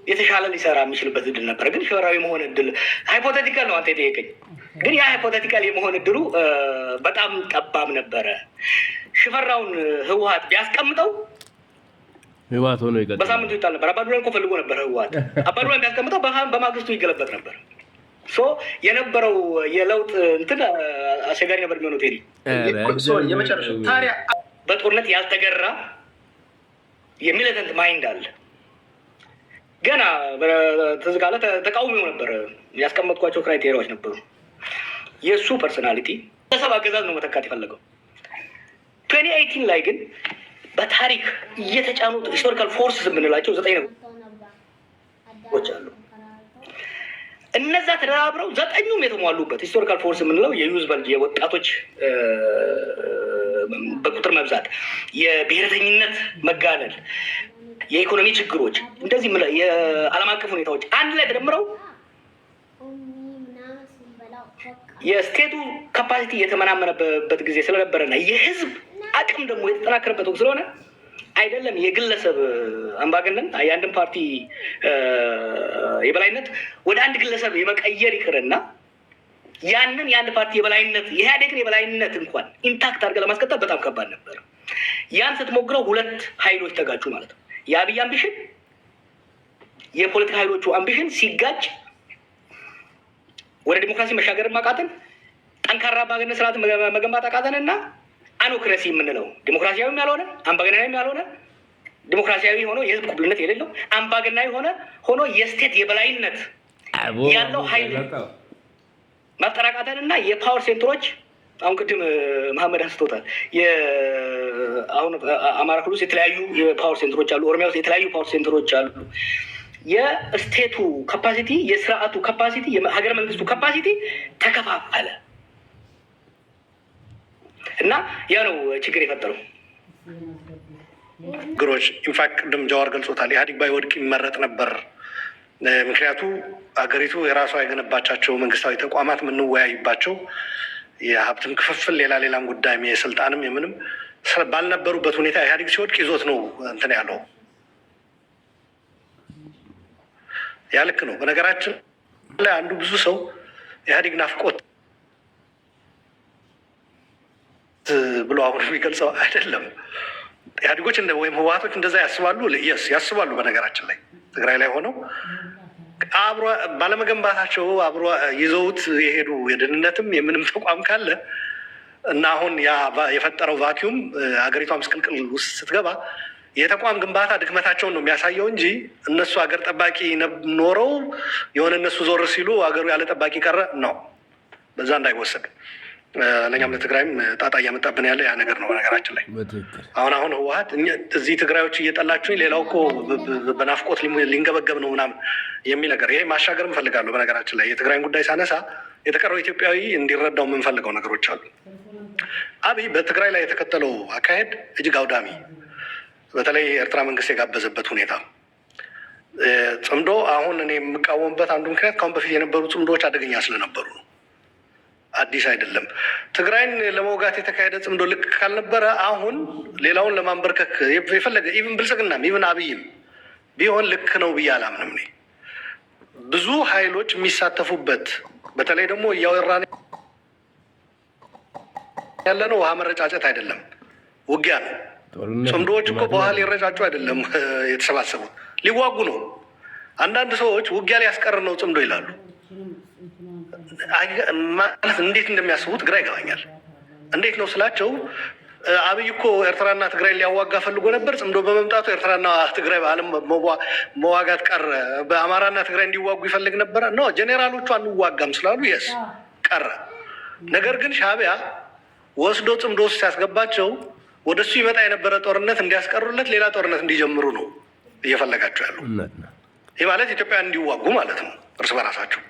የተሻለ ሊሰራ የሚችልበት እድል ነበር። ግን ሽፈራው የመሆን እድል ሃይፖቴቲካል ነው አንተ የጠየቀኝ። ግን ያ ሃይፖቴቲካል የመሆን እድሉ በጣም ጠባብ ነበረ። ሽፈራውን ህወሓት ቢያስቀምጠው ህወሓት ሆኖ ይቀጥላል። በሳምንቱ ይጣል ነበር። አባዱላን እኮ ፈልጎ ነበር ህወሓት። አባዱላን ቢያስቀምጠው በማግስቱ ይገለበጥ ነበር። የነበረው የለውጥ እንትን አስቸጋሪ ነበር የሚሆነው። ቴሪ የመጨረሻው ታዲያ በጦርነት ያልተገራ የሚሊተንት ማይንድ አለ። ገና ትዝ ካለ ተቃውሞ ነበር። ያስቀመጥኳቸው ክራይቴሪያዎች ነበሩ። የእሱ ፐርሶናሊቲ ተሰብ አገዛዝ ነው መተካት የፈለገው። 2018 ላይ ግን በታሪክ እየተጫኑት ሂስቶሪካል ፎርስስ የምንላቸው 9 ነገሮች አሉ። እነዛ ተደራብረው 9ኙም የተሟሉበት ሂስቶሪካል ፎርስ የምንለው የዩዝ በልጅ የወጣቶች በቁጥር መብዛት፣ የብሔረተኝነት መጋነል፣ የኢኮኖሚ ችግሮች፣ እንደዚህ የዓለም አቀፍ ሁኔታዎች አንድ ላይ ተደምረው የስቴቱ ካፓሲቲ የተመናመነበት ጊዜ ስለነበረና የህዝብ አቅም ደግሞ የተጠናከረበት ወቅት ስለሆነ አይደለም የግለሰብ አምባገነን የአንድን ፓርቲ የበላይነት ወደ አንድ ግለሰብ የመቀየር ይቅርና ያንን የአንድ ፓርቲ የበላይነት የኢህአዴግን የበላይነት እንኳን ኢንታክት አድርገህ ለማስቀጠል በጣም ከባድ ነበር። ያን ስትሞክረው ሁለት ኃይሎች ተጋጩ ማለት ነው። የአብይ አምቢሽን፣ የፖለቲካ ኃይሎቹ አምቢሽን ሲጋጭ ወደ ዲሞክራሲ መሻገርን ማቃተን ጠንካራ አምባገነን ስርዓት መገንባት አቃተንና አኖክራሲ የምንለው ዲሞክራሲያዊም ያልሆነ አምባገነናዊም ያልሆነ ዲሞክራሲያዊ ሆኖ የህዝብ ቅቡልነት የሌለው አምባገነናዊ ሆኖ የስቴት የበላይነት ያለው ኃይል ማጠራቃተንና የፓወር ሴንተሮች አሁን ቅድም መሐመድ አንስቶታል። አሁን አማራ ክልል ውስጥ የተለያዩ የፓወር ሴንተሮች አሉ። ኦሮሚያ ውስጥ የተለያዩ ፓወር ሴንተሮች አሉ። የስቴቱ ካፓሲቲ፣ የስርዓቱ ካፓሲቲ፣ የሀገር መንግስቱ ካፓሲቲ ተከፋፈለ እና ያ ነው ችግር የፈጠረው። ችግሮች ኢንፋክት ቅድም ጀዋር ገልጾታል። ኢህአዴግ ባይወድቅ ይመረጥ ነበር። ምክንያቱ ሀገሪቱ የራሷ የገነባቻቸው መንግስታዊ ተቋማት የምንወያይባቸው የሀብትም ክፍፍል ሌላም ጉዳይ የስልጣንም የምንም ባልነበሩበት ሁኔታ ኢህአዴግ ሲወድቅ ይዞት ነው እንትን ያለው። ያ ልክ ነው። በነገራችን ላይ አንዱ ብዙ ሰው ኢህአዴግ ናፍቆት ብሎ አሁን የሚገልጸው አይደለም። ኢህአዴጎች ወይም ህወሓቶች እንደዛ ያስባሉ። ያስባሉ። በነገራችን ላይ ትግራይ ላይ ሆነው አብሮ ባለመገንባታቸው አብሮ ይዘውት የሄዱ የደህንነትም የምንም ተቋም ካለ እና አሁን ያ የፈጠረው ቫኪዩም ሀገሪቷ ምስቅልቅል ውስጥ ስትገባ የተቋም ግንባታ ድክመታቸውን ነው የሚያሳየው እንጂ እነሱ ሀገር ጠባቂ ኖረው የሆነ እነሱ ዞር ሲሉ ሀገሩ ያለ ጠባቂ ቀረ ነው። በዛ እንዳይወሰድ ለእኛም ለትግራይም ጣጣ እያመጣብን ያለ ያ ነገር ነው። በነገራችን ላይ አሁን ህወሓት እዚህ ትግራዮች እየጠላችሁኝ ሌላው እኮ በናፍቆት ሊንገበገብ ነው ምናምን የሚል ነገር ይሄ ማሻገር እንፈልጋለሁ። በነገራችን ላይ የትግራይን ጉዳይ ሳነሳ የተቀረው ኢትዮጵያዊ እንዲረዳው የምንፈልገው ነገሮች አሉ። አብይ በትግራይ ላይ የተከተለው አካሄድ እጅግ አውዳሚ፣ በተለይ ኤርትራ መንግስት የጋበዘበት ሁኔታ ጽምዶ አሁን እኔ የምቃወምበት አንዱ ምክንያት ካሁን በፊት የነበሩ ጽምዶዎች አደገኛ ስለነበሩ ነው። አዲስ አይደለም። ትግራይን ለመውጋት የተካሄደ ጽምዶ ልክ ካልነበረ አሁን ሌላውን ለማንበርከክ የፈለገ ኢቭን ብልጽግናም ኢቭን አብይም ቢሆን ልክ ነው ብዬ አላምንም። እኔ ብዙ ኃይሎች የሚሳተፉበት በተለይ ደግሞ እያወራን ያለ ነው ውሃ መረጫጨት አይደለም፣ ውጊያ ነው። ጽምዶዎች እኮ በውሃ ሊረጫጩ አይደለም የተሰባሰቡት፣ ሊዋጉ ነው። አንዳንድ ሰዎች ውጊያ ሊያስቀር ነው ጽምዶ ይላሉ። ማለት እንዴት እንደሚያስቡት ግራ ይገባኛል። እንዴት ነው ስላቸው አብይ እኮ ኤርትራና ትግራይ ሊያዋጋ ፈልጎ ነበር። ጽምዶ በመምጣቱ ኤርትራና ትግራይ በዓለም መዋጋት ቀረ። በአማራና ትግራይ እንዲዋጉ ይፈልግ ነበረ ነው። ጄኔራሎቹ አንዋጋም ስላሉ የስ ቀረ። ነገር ግን ሻዕቢያ ወስዶ ጽምዶ ውስጥ ሲያስገባቸው ወደሱ ይመጣ የነበረ ጦርነት እንዲያስቀሩለት ሌላ ጦርነት እንዲጀምሩ ነው እየፈለጋቸው ያለው። ይህ ማለት ኢትዮጵያ እንዲዋጉ ማለት ነው እርስ በራሳቸው።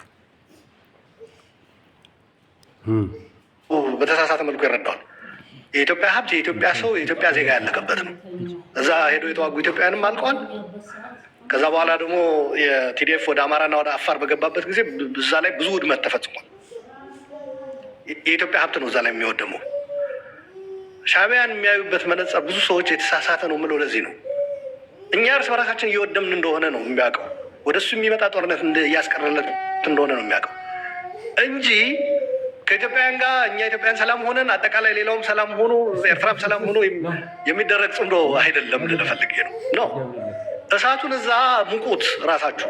በተሳሳተ መልኩ ይረዳዋል። የኢትዮጵያ ሀብት፣ የኢትዮጵያ ሰው፣ የኢትዮጵያ ዜጋ ያለቀበት ነው። እዛ ሄዶ የተዋጉ ኢትዮጵያውያንም አልቀዋል። ከዛ በኋላ ደግሞ የቲዲኤፍ ወደ አማራና ወደ አፋር በገባበት ጊዜ እዛ ላይ ብዙ ውድመት ተፈጽሟል። የኢትዮጵያ ሀብት ነው እዛ ላይ የሚወደመው። ሻዕቢያን የሚያዩበት መነጽር ብዙ ሰዎች የተሳሳተ ነው የምለው ለዚህ ነው። እኛ እርስ በራሳችን እየወደምን እንደሆነ ነው የሚያውቀው። ወደ እሱ የሚመጣ ጦርነት እያስቀረለት እንደሆነ ነው የሚያውቀው እንጂ ከኢትዮጵያውያን ጋር እኛ ኢትዮጵያን ሰላም ሆነን አጠቃላይ ሌላውም ሰላም ሆኖ ኤርትራም ሰላም ሆኖ የሚደረግ ጽምዶ አይደለም ልፈልግ ነው ነው። እሳቱን እዛ ሙቁት ራሳችሁ።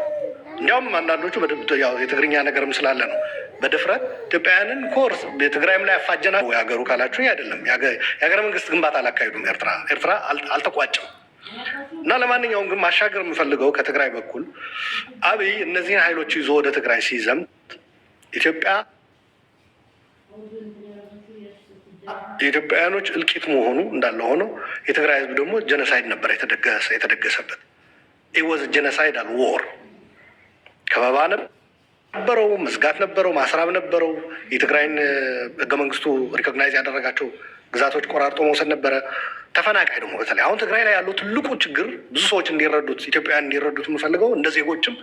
እንዲያውም አንዳንዶቹ የትግርኛ ነገርም ስላለ ነው በድፍረት ኢትዮጵያውያንን ኮርስ የትግራይም ላይ ያፋጀና የሀገሩ ካላችሁ አይደለም። የሀገር መንግስት ግንባታ አላካሄዱም። ኤርትራ አልተቋጭም። እና ለማንኛውም ግን ማሻገር የምፈልገው ከትግራይ በኩል አብይ እነዚህን ኃይሎች ይዞ ወደ ትግራይ ሲዘምት የኢትዮጵያውያኖች እልቂት መሆኑ እንዳለ ሆኖ የትግራይ ህዝብ ደግሞ ጀነሳይድ ነበር የተደገሰበት። ኢወዝ ጀነሳይዳል ዎር። ከበባ ነበረው፣ መዝጋት ነበረው፣ ማስራብ ነበረው። የትግራይን ህገ መንግስቱ ሪኮግናይዝ ያደረጋቸው ግዛቶች ቆራርጦ መውሰድ ነበረ። ተፈናቃይ ደግሞ በተለይ አሁን ትግራይ ላይ ያለው ትልቁ ችግር ብዙ ሰዎች እንዲረዱት፣ ኢትዮጵያውያን እንዲረዱት የምፈልገው እንደ ዜጎችም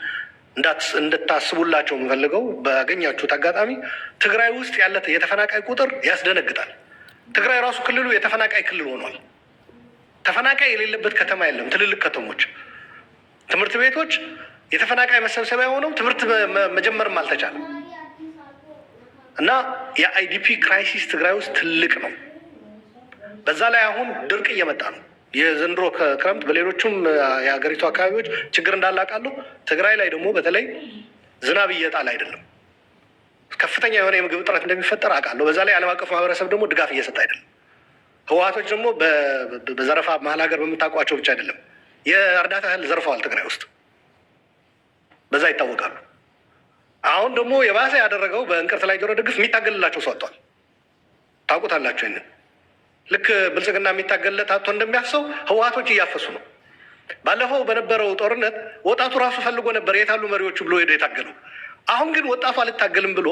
እንድታስቡላቸው የምፈልገው ባገኛችሁት አጋጣሚ ትግራይ ውስጥ ያለ የተፈናቃይ ቁጥር ያስደነግጣል። ትግራይ ራሱ ክልሉ የተፈናቃይ ክልል ሆኗል። ተፈናቃይ የሌለበት ከተማ የለም። ትልልቅ ከተሞች፣ ትምህርት ቤቶች የተፈናቃይ መሰብሰቢያ ሆነው ትምህርት መጀመርም አልተቻለም እና የአይዲፒ ክራይሲስ ትግራይ ውስጥ ትልቅ ነው። በዛ ላይ አሁን ድርቅ እየመጣ ነው። የዘንድሮ ክረምት በሌሎቹም የሀገሪቱ አካባቢዎች ችግር እንዳላቃለሁ። ትግራይ ላይ ደግሞ በተለይ ዝናብ እየጣል አይደለም። ከፍተኛ የሆነ የምግብ እጥረት እንደሚፈጠር አውቃለሁ። በዛ ላይ ዓለም አቀፍ ማህበረሰብ ደግሞ ድጋፍ እየሰጠ አይደለም። ህወሓቶች ደግሞ በዘረፋ መሀል ሀገር በምታውቋቸው ብቻ አይደለም የእርዳታ እህል ዘርፈዋል ትግራይ ውስጥ፣ በዛ ይታወቃሉ። አሁን ደግሞ የባሰ ያደረገው በእንቅርት ላይ ጆሮ ደግፍ የሚታገልላቸው ሰው አጥቷል። ታውቁታላችሁ። ይንን ልክ ብልጽግና የሚታገልለት አጥቶ እንደሚያፍሰው ህወሓቶች እያፈሱ ነው። ባለፈው በነበረው ጦርነት ወጣቱ ራሱ ፈልጎ ነበር የታሉ መሪዎቹ ብሎ ሄዶ የታገለው። አሁን ግን ወጣቱ አልታገልም ብሎ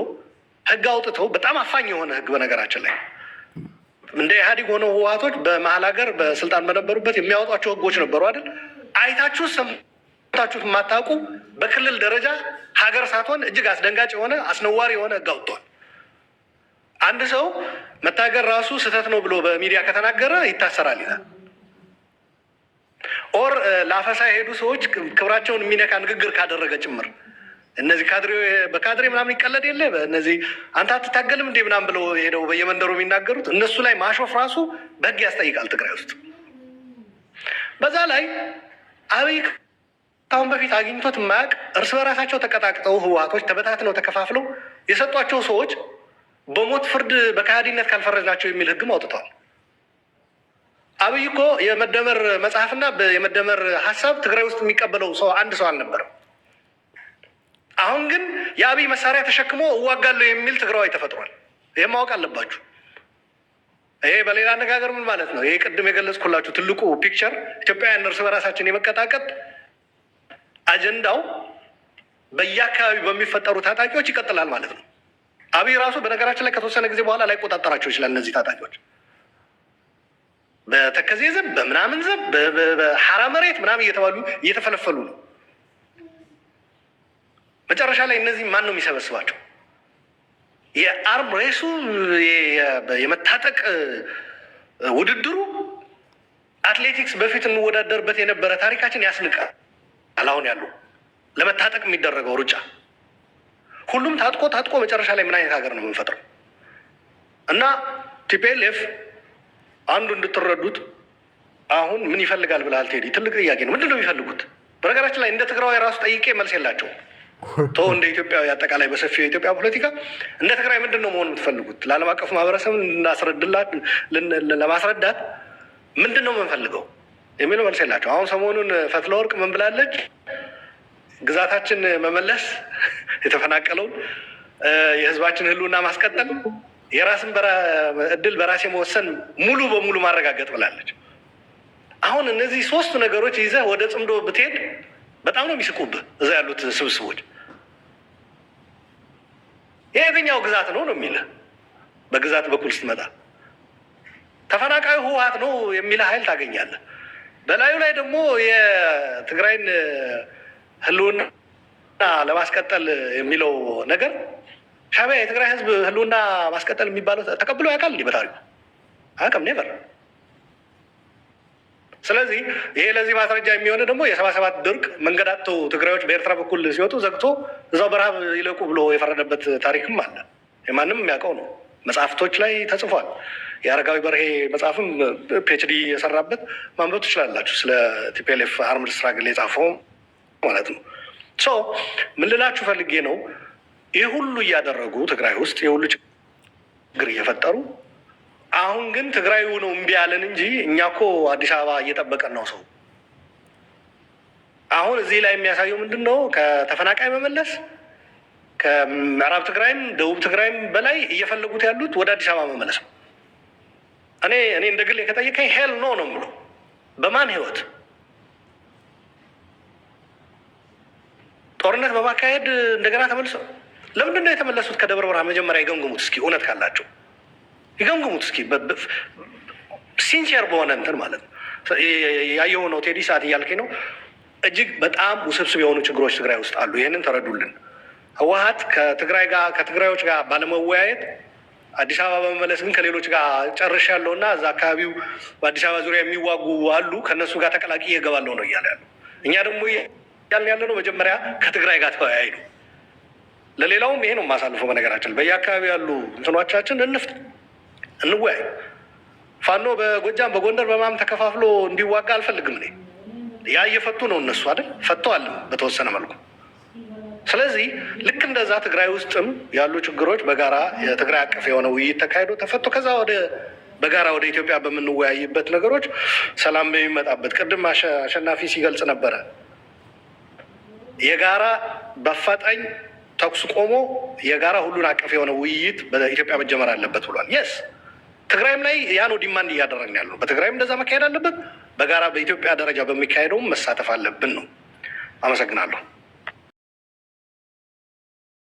ህግ አውጥተው በጣም አፋኝ የሆነ ህግ፣ በነገራችን ላይ እንደ ኢህአዴግ ሆነው ህወሓቶች በመሀል ሀገር በስልጣን በነበሩበት የሚያወጧቸው ህጎች ነበሩ አይደል? አይታችሁ ሰምታችሁት የማታውቁ በክልል ደረጃ ሀገር ሳትሆን እጅግ አስደንጋጭ የሆነ አስነዋሪ የሆነ ህግ አውጥቷል። አንድ ሰው መታገር ራሱ ስህተት ነው ብሎ በሚዲያ ከተናገረ ይታሰራል ይላል። ኦር ለአፈሳ የሄዱ ሰዎች ክብራቸውን የሚነካ ንግግር ካደረገ ጭምር እነዚህ በካድሬ ምናምን ይቀለድ የለ እነዚህ አንተ አትታገልም እንዴ ምናምን ብለው ሄደው በየመንደሩ የሚናገሩት እነሱ ላይ ማሾፍ ራሱ በህግ ያስጠይቃል ትግራይ ውስጥ። በዛ ላይ አብይ ከአሁን በፊት አግኝቶት የማያውቅ እርስ በራሳቸው ተቀጣቅጠው ህወሓቶች ተበታትነው ተከፋፍለው የሰጧቸው ሰዎች በሞት ፍርድ በከሃዲነት ካልፈረጅናቸው የሚል ህግም አውጥተዋል። አብይ እኮ የመደመር መጽሐፍና የመደመር ሀሳብ ትግራይ ውስጥ የሚቀበለው ሰው አንድ ሰው አልነበረም። አሁን ግን የአብይ መሳሪያ ተሸክሞ እዋጋለሁ የሚል ትግራዋይ ተፈጥሯል። ይህ ማወቅ አለባችሁ። ይሄ በሌላ አነጋገር ምን ማለት ነው? ይሄ ቅድም የገለጽኩላችሁ ትልቁ ፒክቸር ኢትዮጵያውያን እርስ በራሳችን የመቀጣቀጥ አጀንዳው በየአካባቢው በሚፈጠሩ ታጣቂዎች ይቀጥላል ማለት ነው። አብይ ራሱ በነገራችን ላይ ከተወሰነ ጊዜ በኋላ ላይቆጣጠራቸው ይችላል። እነዚህ ታጣቂዎች በተከዜ ዘብ፣ በምናምን ዘብ፣ በሐራ መሬት ምናምን እየተባሉ እየተፈለፈሉ ነው። መጨረሻ ላይ እነዚህ ማን ነው የሚሰበስባቸው? የአርም ሬሱ የመታጠቅ ውድድሩ አትሌቲክስ በፊት እንወዳደርበት የነበረ ታሪካችን ያስንቃል። አሁን ያሉ ለመታጠቅ የሚደረገው ሩጫ ሁሉም ታጥቆ መጨረሻ ላይ ምን አይነት ሀገር ነው የምንፈጥረው? እና ቲፒኤልኤፍ አንዱ እንድትረዱት አሁን ምን ይፈልጋል ብለሃል ቴዲ? ትልቅ ጥያቄ ነው። ምንድን ነው የሚፈልጉት? በነገራችን ላይ እንደ ትግራዊ ራሱ ጠይቄ መልስ የላቸውም። እንደ ኢትዮጵያዊ አጠቃላይ በሰፊው የኢትዮጵያ ፖለቲካ እንደ ትግራይ ምንድን ነው መሆን የምትፈልጉት? ለዓለም አቀፍ ማህበረሰብ ለማስረዳት ምንድን ነው የምንፈልገው የሚለው መልስ የላቸው። አሁን ሰሞኑን ፈትለወርቅ ምን ብላለች? ግዛታችን መመለስ፣ የተፈናቀለውን የህዝባችን ህልውና ማስቀጠል፣ የራስን እድል በራሴ መወሰን ሙሉ በሙሉ ማረጋገጥ ብላለች። አሁን እነዚህ ሶስቱ ነገሮች ይዘህ ወደ ጽምዶ ብትሄድ በጣም ነው የሚስቁብህ እዛ ያሉት ስብስቦች። የየትኛው ግዛት ነው ነው የሚልህ። በግዛት በኩል ስትመጣ ተፈናቃዩ ህወሓት ነው የሚልህ ኃይል ታገኛለህ። በላዩ ላይ ደግሞ የትግራይን ህልውና ለማስቀጠል የሚለው ነገር ሻዕቢያ የትግራይ ህዝብ ህልውና ማስቀጠል የሚባለው ተቀብሎ ያውቃል? እንዲህ በታሪኩ አያውቅም። ኔቨር። ስለዚህ ይሄ ለዚህ ማስረጃ የሚሆነ ደግሞ የ77 ድርቅ መንገድ አጥተው ትግራዮች በኤርትራ በኩል ሲወጡ ዘግቶ እዛው በረሃብ ይለቁ ብሎ የፈረደበት ታሪክም አለ። የማንም የሚያውቀው ነው። መጽሐፍቶች ላይ ተጽፏል። የአረጋዊ በርሄ መጽሐፍም ፒኤችዲ የሰራበት ማንበብ ትችላላችሁ። ስለ ቲፒኤልኤፍ አርምድ ስትራግል የጻፈው ማለት ነው። ምን ልላችሁ ፈልጌ ነው፣ ይህ ሁሉ እያደረጉ ትግራይ ውስጥ የሁሉ ችግር እየፈጠሩ አሁን ግን ትግራዩ ነው እምቢ ያለን እንጂ እኛ እኮ አዲስ አበባ እየጠበቀን ነው ሰው። አሁን እዚህ ላይ የሚያሳየው ምንድን ነው? ከተፈናቃይ መመለስ ከምዕራብ ትግራይም ደቡብ ትግራይም በላይ እየፈለጉት ያሉት ወደ አዲስ አበባ መመለስ ነው። እኔ እንደ ግሌ ከጠየቀኝ ሄል ኖ ነው የምለው። በማን ህይወት ጦርነት በማካሄድ እንደገና ተመልሰው ለምንድን ነው የተመለሱት? ከደብረ ብርሃን መጀመሪያ ይገምግሙት እስኪ፣ እውነት ካላቸው ይገምግሙት እስኪ፣ ሲንሲየር በሆነ እንትን ማለት ነው። ያየው ነው ቴዲ ሰዓት እያልከኝ ነው። እጅግ በጣም ውስብስብ የሆኑ ችግሮች ትግራይ ውስጥ አሉ። ይህንን ተረዱልን። ህወሓት ከትግራዮች ጋር ባለመወያየት አዲስ አበባ በመመለስ ግን ከሌሎች ጋር ጨርሻለሁ እና እዛ አካባቢው በአዲስ አበባ ዙሪያ የሚዋጉ አሉ ከእነሱ ጋር ተቀላቅዬ እገባለሁ ነው እያለ ያለው። እኛ ደግሞ ያልን ያለ ነው መጀመሪያ ከትግራይ ጋር ተወያይ ነው። ለሌላውም ይሄ ነው የማሳልፈው። በነገራችን በየአካባቢ ያሉ እንትኖቻችን እንወያይ። ፋኖ በጎጃም በጎንደር በማም ተከፋፍሎ እንዲዋጋ አልፈልግም እኔ። ያ እየፈቱ ነው እነሱ አይደል? ፈተዋልም በተወሰነ መልኩ። ስለዚህ ልክ እንደዛ ትግራይ ውስጥም ያሉ ችግሮች በጋራ የትግራይ አቀፍ የሆነ ውይይት ተካሂዶ ተፈቶ ከዛ በጋራ ወደ ኢትዮጵያ በምንወያይበት ነገሮች ሰላም በሚመጣበት ቅድም አሸናፊ ሲገልጽ ነበረ። የጋራ በአፋጣኝ ተኩስ ቆሞ የጋራ ሁሉን አቀፍ የሆነ ውይይት በኢትዮጵያ መጀመር አለበት ብሏል። የስ ትግራይም ላይ ያ ነው ዲማንድ እያደረግን ያለው። በትግራይም እንደዛ መካሄድ አለበት። በጋራ በኢትዮጵያ ደረጃ በሚካሄደውም መሳተፍ አለብን ነው። አመሰግናለሁ።